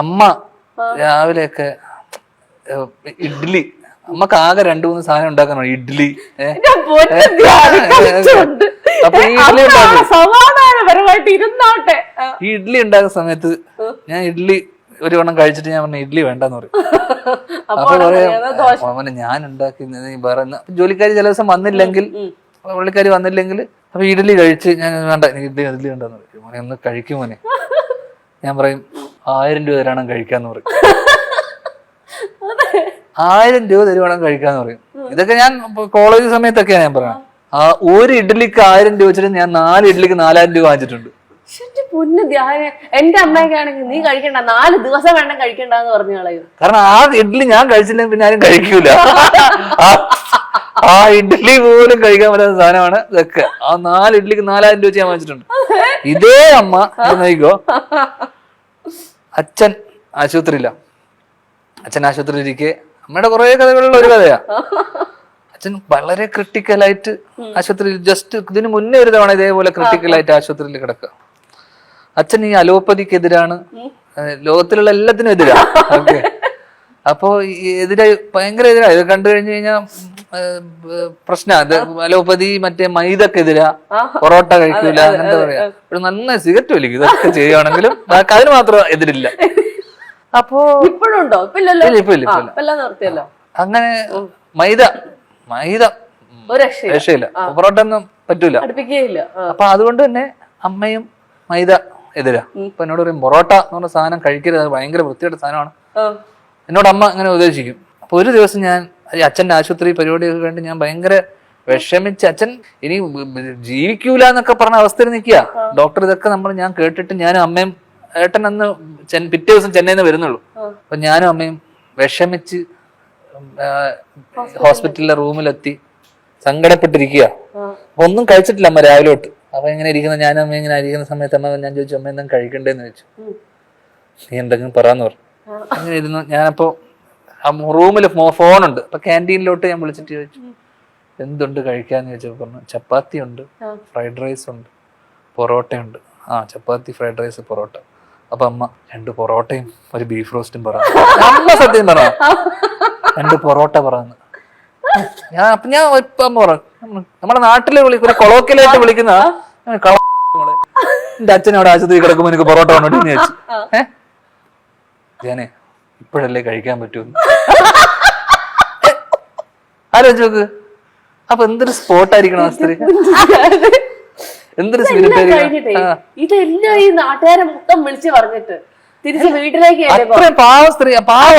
അമ്മ രാവിലെയൊക്കെ ഇഡ്ഡലി, അമ്മക്ക് ആകെ 2-3 സാധനം ഉണ്ടാക്കാനോ, ഇഡ്ഡലി. അപ്പൊ ഈ ഇഡ്ഡലി സമാധാനപരമായിട്ട് ഇരുന്നോട്ടെ. ഈ ഇഡ്ഡലി ഉണ്ടാക്കുന്ന സമയത്ത് ഞാൻ ഇഡ്ഡലി ഒരു വണ്ണം കഴിച്ചിട്ട് ഞാൻ പറഞ്ഞ ഇഡ്ഡലി വേണ്ടെന്ന് പറയും. അപ്പൊ പറയാ ഞാൻ ഉണ്ടാക്കി വേറെ ജോലിക്കാരി ചില ദിവസം വന്നില്ലെങ്കിൽ, പുള്ളിക്കാരി വന്നില്ലെങ്കിൽ അപ്പൊ ഇഡ്ഡലി കഴിച്ച് ഞാൻ വേണ്ട ഇഡ്ഡലി വേണ്ടെന്ന് പറയും. മോനെ ഒന്ന് കഴിക്കും മോനെ. ഞാൻ പറയും 1000 രൂപ തരണം കഴിക്കാന്ന് പറയും. 1000 രൂപ തരുവാണെങ്കിൽ കഴിക്കാന്ന് പറയും. ഇതൊക്കെ ഞാൻ കോളേജ് സമയത്തൊക്കെയാണ് ഞാൻ പറയാം. ഒരു ഇഡ്ഡലിക്ക് 1000 രൂപ വെച്ചിട്ട് ഞാൻ 4 ഇഡ്ഡലിക്ക് 4000 രൂപ വാങ്ങിച്ചിട്ടുണ്ട്. പൊന്നു ധ്യാന, എന്റെ അമ്മയൊക്കെ ആണെങ്കിൽ നീ കഴിക്കണ്ട, 4 ദിവസം വേണ്ട കഴിക്കണ്ടെന്ന് പറഞ്ഞു കളയും. കാരണം ആ ഇഡ്ഡലി ഞാൻ കഴിച്ചില്ലെങ്കിൽ പിന്നെ ആരും കഴിക്കൂല. ആ ഇഡ്ഡലി പോലും കഴിക്കാൻ പറ്റാത്ത സാധനമാണ് ഇതൊക്കെ. ആ 4 ഇഡ്ഡലിക്ക് 4000 രൂപ ഞാൻ വാങ്ങിച്ചിട്ടുണ്ട്. ഇതേ അമ്മ നോക്കിക്കോ, അച്ഛൻ ആശുപത്രിയില്ല. അച്ഛൻ ആശുപത്രിയിൽ ഇരിക്കെ, അമ്മയുടെ കുറെ കഥകളിലുള്ള ഒരു കഥയാ. അച്ഛൻ വളരെ ക്രിട്ടിക്കലായിട്ട് ആശുപത്രിയിൽ, ജസ്റ്റ് ഇതിന് മുന്നേ ഒരു തവണ ഇതേപോലെ ക്രിട്ടിക്കലായിട്ട് ആശുപത്രിയിൽ കിടക്കുക. അച്ഛൻ ഈ അലോപ്പതിക്കെതിരാണ്, ലോകത്തിലുള്ള എല്ലാത്തിനും എതിരാ. ഓക്കെ, അപ്പോ എതിരായി, ഭയങ്കര എതിരാ. ഇത് കണ്ടു കഴിഞ്ഞു കഴിഞ്ഞാൽ പ്രശ്നമാണ്. അലോപ്പതി മറ്റേ മൈദക്കെതിരാ, പൊറോട്ട കഴിക്കൂല, അങ്ങനത്തെ പറയാ. നന്നായി സിഗരറ്റ് വലിക്കും. ഇതൊക്കെ ചെയ്യുകയാണെങ്കിലും അതിന് മാത്രം എതിരില്ല. അപ്പോ ഇപ്പോഴുണ്ടോ? അങ്ങനെ മൈദ രക്ഷയില്ല, പൊറോട്ട ഒന്നും പറ്റൂല. അപ്പൊ അതുകൊണ്ട് തന്നെ അമ്മയും മൈദ എതിരാ. അപ്പൊ എന്നോട് പറയും പൊറോട്ട എന്ന് പറഞ്ഞ സാധനം കഴിക്കരുത്, അത് ഭയങ്കര വൃത്തിയുടെ സാധനമാണ്. എന്നോട് അമ്മ അങ്ങനെ ഉപദേശിക്കും. അപ്പൊ ഒരു ദിവസം ഞാൻ അച്ഛന്റെ ആശുപത്രി പരിപാടിയൊക്കെ കണ്ട് ഞാൻ ഭയങ്കര വിഷമിച്ച്, അച്ഛൻ ഇനി ജീവിക്കൂല എന്നൊക്കെ പറഞ്ഞ അവസ്ഥയിൽ നിൽക്കുക. ഡോക്ടർ ഇതൊക്കെ ഞാൻ കേട്ടിട്ട് ഞാനും അമ്മയും, ഏട്ടൻ അന്ന് പിറ്റേ ദിവസം ചെന്നൈയിൽ നിന്ന് വരുന്നുള്ളൂ. അപ്പൊ ഞാനും അമ്മയും വിഷമിച്ച് ഹോസ്പിറ്റലിലെ റൂമിലെത്തി സങ്കടപ്പെട്ടിരിക്കുക. അപ്പൊ ഒന്നും കഴിച്ചിട്ടില്ല അമ്മ രാവിലെ തൊട്ട്. അപ്പൊ ഇങ്ങനെ ഇരിക്കുന്ന ഞാനും അമ്മ ഇങ്ങനെ ഇരിക്കുന്ന സമയത്ത് അമ്മ ഞാൻ ചോദിച്ചു, അമ്മ എന്തെങ്കിലും കഴിക്കണ്ടേന്ന് ചോദിച്ചു. നീ എന്തെങ്കിലും പറയാന്ന് പറഞ്ഞു. അങ്ങനെ ഇരുന്നു. ഞാനപ്പോ റൂമിൽ ഫോണുണ്ട്. അപ്പൊ ക്യാൻറ്റീനിലോട്ട് ഞാൻ വിളിച്ചിട്ട് ചോദിച്ചു എന്തുണ്ട് കഴിക്കാന്ന് ചോദിച്ചപ്പോ പറഞ്ഞു ചപ്പാത്തി ഉണ്ട്, ഫ്രൈഡ് റൈസ് ഉണ്ട്, പൊറോട്ടയുണ്ട്. ചപ്പാത്തി, ഫ്രൈഡ് റൈസ്, പൊറോട്ട. അപ്പൊ അമ്മ 2 പൊറോട്ടയും 1 ബീഫ് റോസ്റ്റും പറഞ്ഞു. അമ്മ സത്യം പറ, 2 പൊറോട്ട പറഞ്ഞു. ഞാൻ ഇപ്പം പറഞ്ഞു, നമ്മുടെ നാട്ടില് ഒരു കൊളോക്കിയലായിട്ട് വിളിക്കുന്ന എന്റെ അച്ഛൻ അവിടെ ആശുപത്രി കിടക്കുമ്പോ എനിക്ക് പൊറോട്ട കൊണ്ടോട്ട് ചോദിച്ചു. ഞാനേ ഇപ്പോഴല്ലേ കഴിക്കാൻ പറ്റൂന്ന് ആലോചിച്ച് നോക്ക്. അപ്പൊ എന്തൊരു സ്പോട്ടായിരിക്കണം ആ സ്ത്രീ, എന്തൊരു ഇതെല്ലാം ഈ നാട്ടുകാരെ മൊത്തം വിളിച്ച് പറഞ്ഞിട്ട് തിരിച്ച് വീട്ടിലേക്ക് പാവ സ്ത്രീ, പാവ